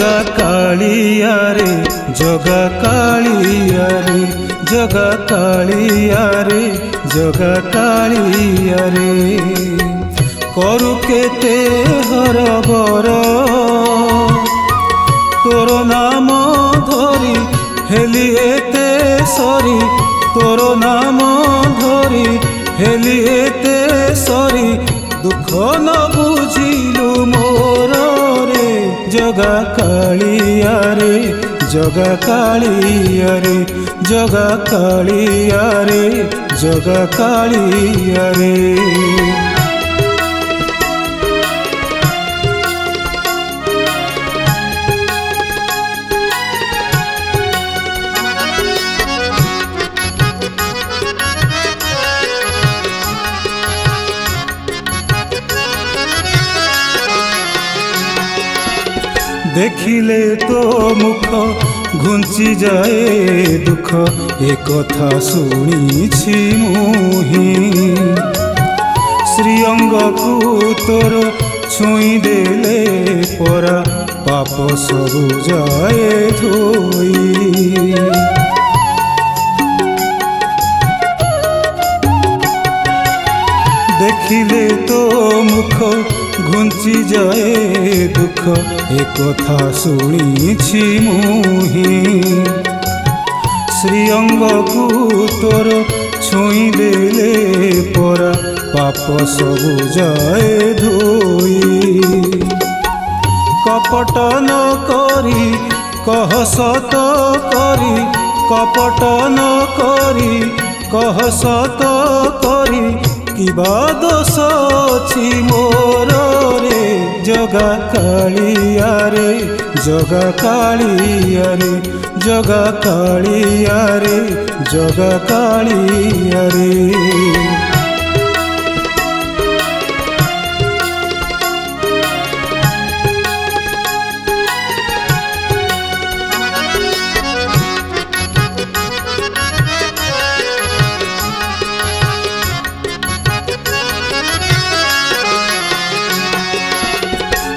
जगा कालिया रे जगा कालिया रे जगा कालिया रे जगा कालिया रे करु केते हरबर तोर नाम धरी हेली एते सरी तोर नाम धरी हेली एते सरी दुख न बुझिलु मोर रे जगा कालिया रे जगा कालिया रे जगा कालिया रे जगा कालिया रे। देखिले तो मुख घुंची जाए दुख ए कथा शुणी मुहि श्रीअंग को तोर छुई देले परा पाप सबु जाए धोई देखिले तो मुख घुंची जाए दुख ए कथा शुणी मुहि श्रीअंग को तोर छुई देले परा पाप सबु जाए धोई कपट न करी कह सत करी कपट न करी कह सत करी किबा दोष अछि मोर रे जगा कालिया रे जगा कालिया रे जगा कालिया रे जगा कालिया रे।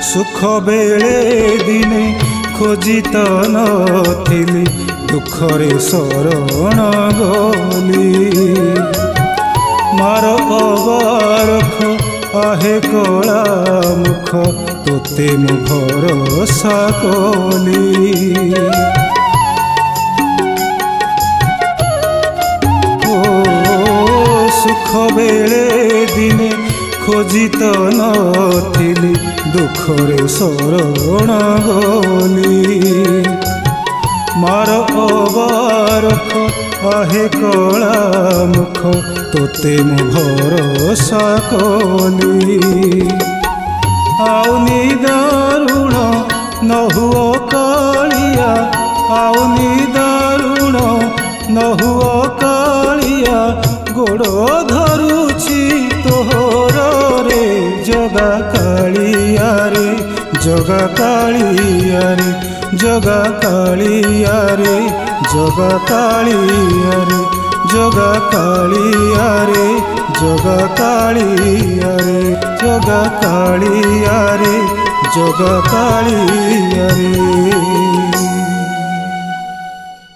सुख बेले दिने खोजी तो नथिली दुखरे शरण गली मार अबारख आहे कला मुख तोते मु भरोसा कली सुख बेले दिने खोजी तो नथिली दुखरे शरण गली मार अबारख आहे कला मुख तोते मु भरोसा कली आउनी दारुण न हुओ कालिया आउनी दारुण न हुओ कालिया गोड़ धरुछि तोहर रे जगा कालिया रे जगा कालिया रे जगा कालिया रे जगा कालिया रे जगा कालिया रे जगा कालिया रे जगा कालिया रे जगा कालिया रे।